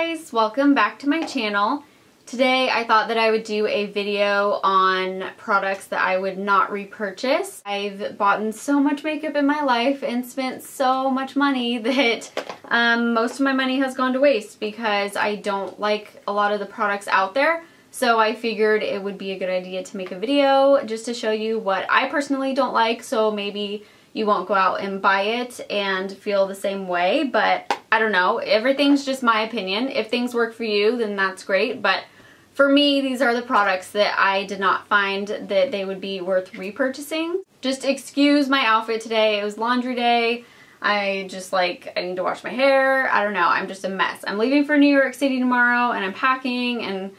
guys, welcome back to my channel. Today I thought that I would do a video on products that I would not repurchase. I've bought so much makeup in my life and spent so much money that most of my money has gone to waste because I don't like a lot of the products out there. So I figured it would be a good idea to make a video just to show you what I personally don't like, so maybe you won't go out and buy it and feel the same way. But I don't know, everything's just my opinion. If things work for you, then that's great, but for me, these are the products that I did not find that they would be worth repurchasing. Just excuse my outfit today. It was laundry day. I need to wash my hair. I don't know, I'm just a mess. I'm leaving for New York City tomorrow and I'm packing and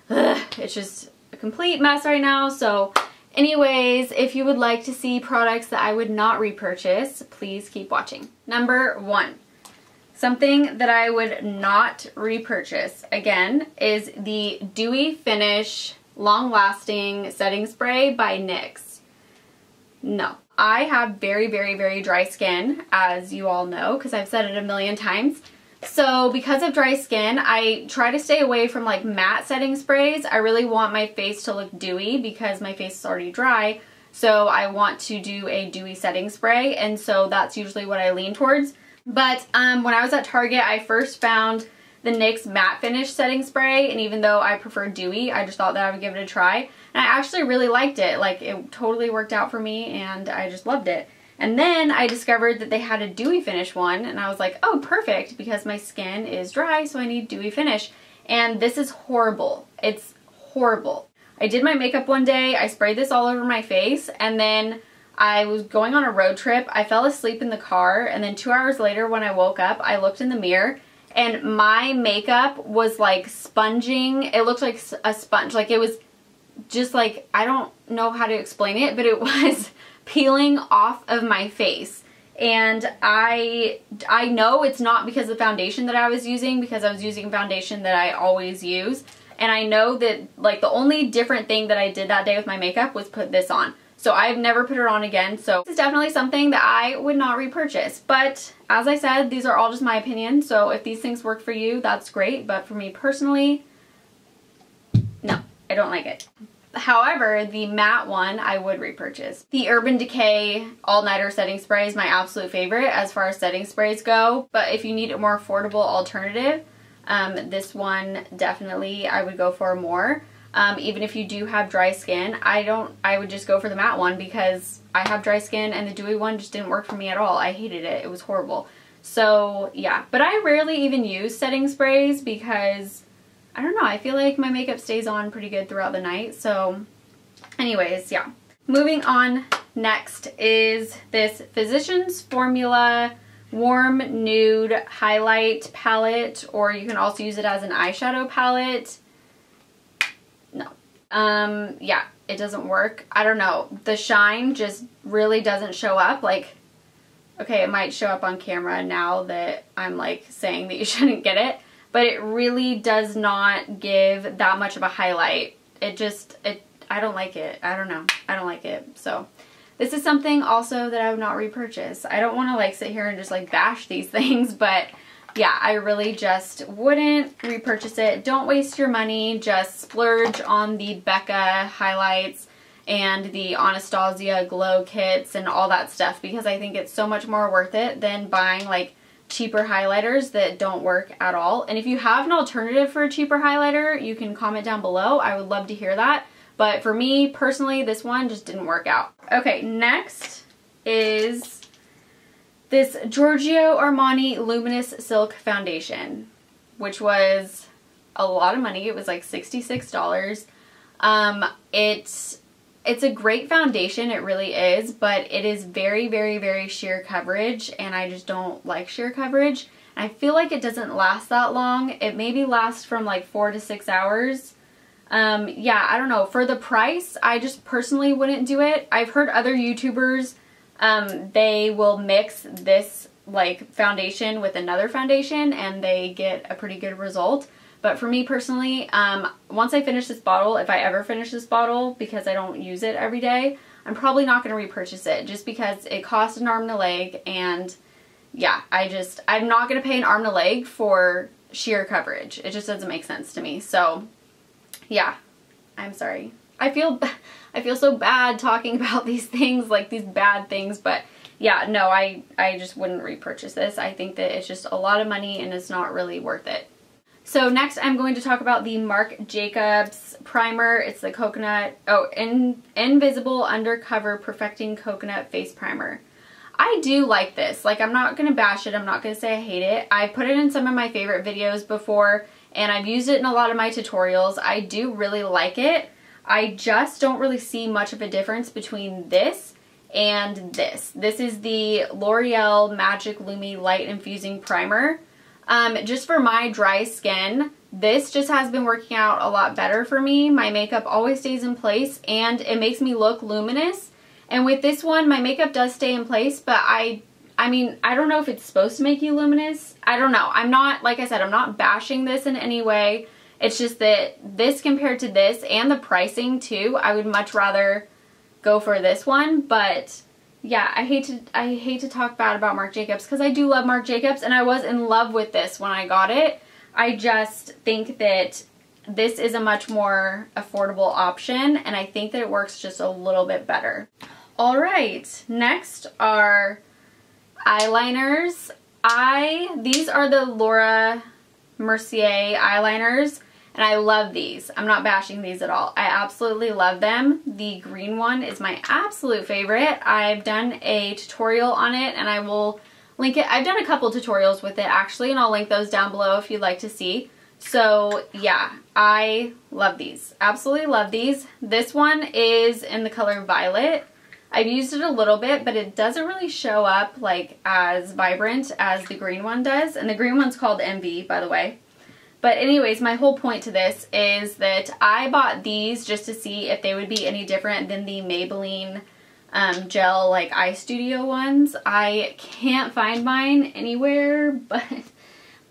it's just a complete mess right now. So anyways, if you would like to see products that I would not repurchase, please keep watching. Number 1. Something that I would not repurchase, again, is the Dewy Finish Long Lasting Setting Spray by NYX. No. I have very, very, very dry skin, as you all know, because I've said it a million times. So because of dry skin, I try to stay away from like matte setting sprays. I really want my face to look dewy because my face is already dry. So I want to do a dewy setting spray, and so that's usually what I lean towards. But when I was at Target, I first found the NYX Matte Finish Setting Spray, and even though I prefer dewy, I just thought that I would give it a try. And I actually really liked it. Like, it totally worked out for me, and I just loved it. And then I discovered that they had a dewy finish one, and I was like, oh, perfect, because my skin is dry, so I need dewy finish. And this is horrible. It's horrible. I did my makeup one day, I sprayed this all over my face, and then I was going on a road trip. I fell asleep in the car, and then 2 hours later when I woke up, I looked in the mirror, and my makeup was like sponging. It looked like a sponge. Like, it was just like, I don't know how to explain it, but it was peeling off of my face. And I know it's not because of the foundation that I was using, because I was using foundation that I always use. And I know that like the only different thing that I did that day with my makeup was put this on. So I've never put it on again. So this is definitely something that I would not repurchase. But as I said, these are all just my opinion. So if these things work for you, that's great. But for me personally, no, I don't like it. However, the matte one I would repurchase. The Urban Decay All-Nighter Setting Spray is my absolute favorite as far as setting sprays go. But if you need a more affordable alternative, this one definitely I would go for more. Even if you do have dry skin, I would just go for the matte one because I have dry skin and the dewy one just didn't work for me at all. I hated it. It was horrible. So yeah, but I rarely even use setting sprays because I don't know, I feel like my makeup stays on pretty good throughout the night. So anyways, yeah. Moving on, next is this Physicians Formula Warm Nude Highlight Palette, or you can also use it as an eyeshadow palette. No. Yeah, it doesn't work. I don't know. The shine just really doesn't show up. Like, okay, it might show up on camera now that I'm like saying that you shouldn't get it, but it really does not give that much of a highlight. I don't like it. I don't know. I don't like it. So this is something also that I would not repurchase. I don't want to like sit here and just like bash these things, but yeah, I really just wouldn't repurchase it. Don't waste your money. Just splurge on the Becca highlights and the Anastasia glow kits and all that stuff, because I think it's so much more worth it than buying like cheaper highlighters that don't work at all. And if you have an alternative for a cheaper highlighter, you can comment down below. I would love to hear that. But for me personally, this one just didn't work out. Okay, next is this Giorgio Armani Luminous Silk Foundation, which was a lot of money. It was like $66. It's a great foundation, it really is, but it is very, very, very sheer coverage, and I just don't like sheer coverage. And I feel like it doesn't last that long. It maybe lasts from like 4 to 6 hours. Yeah, I don't know. For the price, I just personally wouldn't do it. I've heard other YouTubers, they will mix this like foundation with another foundation and they get a pretty good result. But for me personally, once I finish this bottle, if I ever finish this bottle, because I don't use it every day, I'm probably not going to repurchase it just because it cost an arm and a leg, and yeah, I'm not going to pay an arm and a leg for sheer coverage. It just doesn't make sense to me. So yeah, I'm sorry. I feel so bad talking about these things, like these bad things, but yeah, no, I just wouldn't repurchase this. I think that it's just a lot of money and it's not really worth it. So next I'm going to talk about the Marc Jacobs primer. It's the Invisible Undercover Perfecting Coconut Face Primer. I do like this. Like, I'm not going to bash it. I'm not going to say I hate it. I put it in some of my favorite videos before, and I've used it in a lot of my tutorials. I do really like it. I just don't really see much of a difference between this and this. This is the L'Oreal Magic Lumi Light Infusing Primer. Just for my dry skin, this just has been working out a lot better for me. My makeup always stays in place and it makes me look luminous. And with this one, my makeup does stay in place, but I mean, I don't know if it's supposed to make you luminous. I don't know. I'm not, like I said, I'm not bashing this in any way. It's just that this compared to this and the pricing too, I would much rather go for this one. But yeah, I hate to talk bad about Marc Jacobs because I do love Marc Jacobs and I was in love with this when I got it. I just think that this is a much more affordable option and I think that it works just a little bit better. All right, next are eyeliners. These are the Laura Mercier eyeliners and I love these. I'm not bashing these at all. I absolutely love them. The green one is my absolute favorite. I've done a tutorial on it and I will link it. I've done a couple tutorials with it actually and I'll link those down below if you'd like to see. So yeah, I love these. Absolutely love these. This one is in the color Violet. I've used it a little bit, but it doesn't really show up like as vibrant as the green one does. And the green one's called Envy, by the way. But anyways, my whole point to this is that I bought these just to see if they would be any different than the Maybelline gel like eye studio ones. I can't find mine anywhere,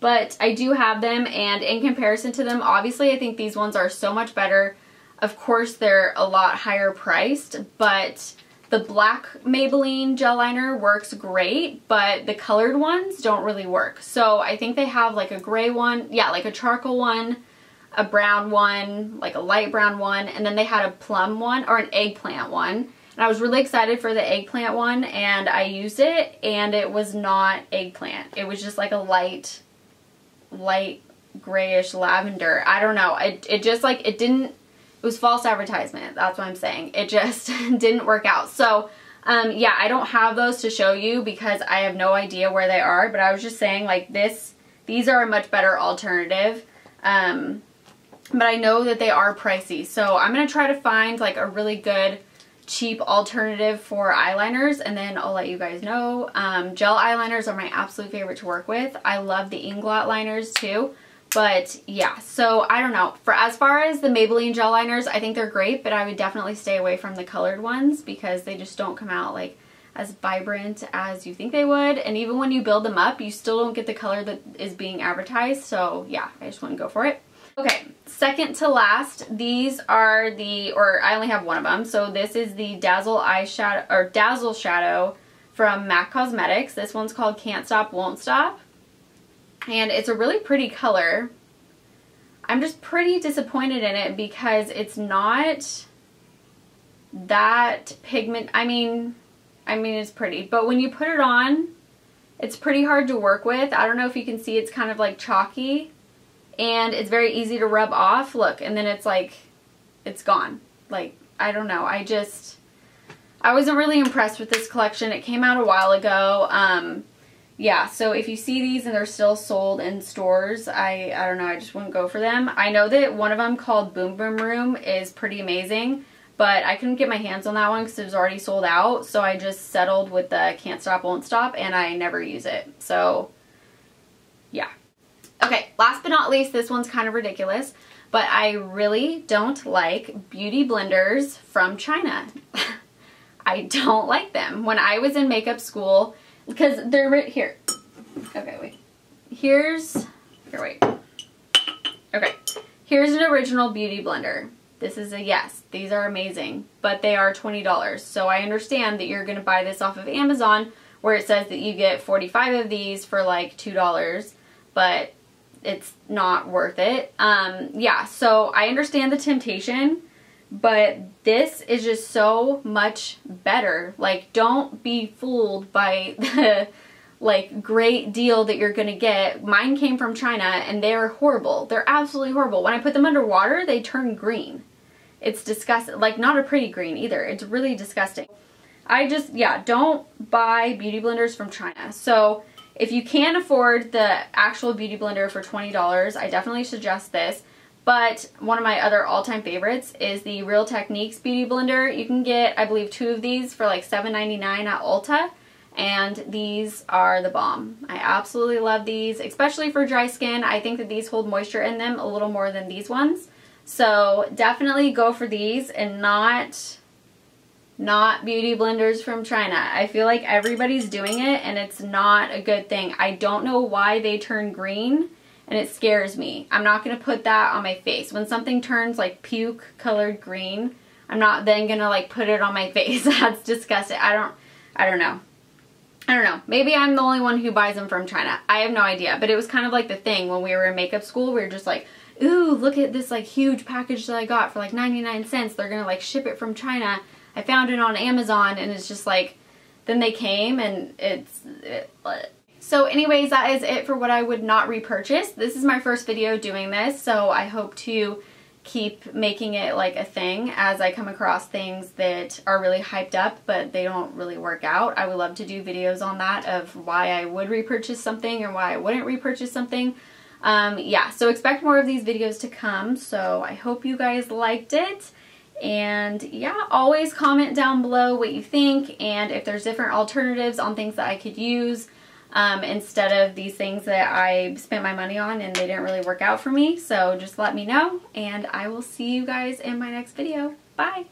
but I do have them, and in comparison to them, obviously I think these ones are so much better. Of course, they're a lot higher priced, but the black Maybelline gel liner works great, but the colored ones don't really work. So I think they have like a gray one, yeah, like a charcoal one, a brown one, like a light brown one, and then they had a plum one or an eggplant one. And I was really excited for the eggplant one and I used it and it was not eggplant. It was just like a light grayish lavender. I don't know. It just like, it was false advertisement. That's what I'm saying. It just didn't work out. So yeah, I don't have those to show you because I have no idea where they are, but I was just saying like these are a much better alternative. But I know that they are pricey. So I'm going to try to find like a really good cheap alternative for eyeliners and then I'll let you guys know. Gel eyeliners are my absolute favorite to work with. I love the Inglot liners too. But yeah, so I don't know. As far as the Maybelline gel liners, I think they're great, but I would definitely stay away from the colored ones because they just don't come out like as vibrant as you think they would. And even when you build them up, you still don't get the color that is being advertised. So yeah, I just wouldn't go for it. Okay, second to last, these are I only have one of them. So this is the Dazzle eyeshadow or Dazzle Shadow from MAC Cosmetics. This one's called Can't Stop, Won't Stop. And it's a really pretty color. I'm just pretty disappointed in it because it's not that pigment. I mean it's pretty, but when you put it on, it's pretty hard to work with. I don't know if you can see, it's kind of like chalky and it's very easy to rub off. Look, and then it's like, it's gone. Like, I don't know. I wasn't really impressed with this collection. It came out a while ago. Yeah, so if you see these and they're still sold in stores, I don't know, I just wouldn't go for them. I know that one of them called Boom Boom Room is pretty amazing, but I couldn't get my hands on that one because it was already sold out, so I just settled with the Can't Stop, Won't Stop, and I never use it. So, yeah. Okay, last but not least, this one's kind of ridiculous, but I really don't like beauty blenders from China. I don't like them. When I was in makeup school, because they're right here. Okay, wait. Here, wait. Okay. Here's an original beauty blender. This is a yes. These are amazing, but they are $20. So I understand that you're going to buy this off of Amazon where it says that you get 45 of these for like $2, but it's not worth it. Yeah, so I understand the temptation, but this is just so much better. Like, don't be fooled by the like great deal that you're gonna get. Mine came from China and they're horrible. They're absolutely horrible. When I put them underwater, they turn green. It's disgusting. Like, not a pretty green either. It's really disgusting. I just, yeah, don't buy beauty blenders from China. So if you can't afford the actual beauty blender for $20, I definitely suggest this. But one of my other all-time favorites is the Real Techniques beauty blender. You can get, I believe, 2 of these for like $7.99 at Ulta. And these are the bomb. I absolutely love these, especially for dry skin. I think that these hold moisture in them a little more than these ones. So definitely go for these and not beauty blenders from China. I feel like everybody's doing it and it's not a good thing. I don't know why they turn green and it scares me. I'm not going to put that on my face. When something turns like puke colored green, I'm not then going to like put it on my face. That's disgusting. I don't know. Maybe I'm the only one who buys them from China. I have no idea. But it was kind of like the thing when we were in makeup school. We were just like, ooh, look at this like huge package that I got for like 99 cents. They're going to like ship it from China. I found it on Amazon, and it's just like, then they came and So anyways, that is it for what I would not repurchase. This is my first video doing this, so I hope to keep making it like a thing as I come across things that are really hyped up but they don't really work out. I would love to do videos on that, of why I would repurchase something or why I wouldn't repurchase something. Yeah, so expect more of these videos to come. So I hope you guys liked it. And yeah, always comment down below what you think and if there's different alternatives on things that I could use instead of these things that I spent my money on and they didn't really work out for me. So just let me know, and I will see you guys in my next video. Bye!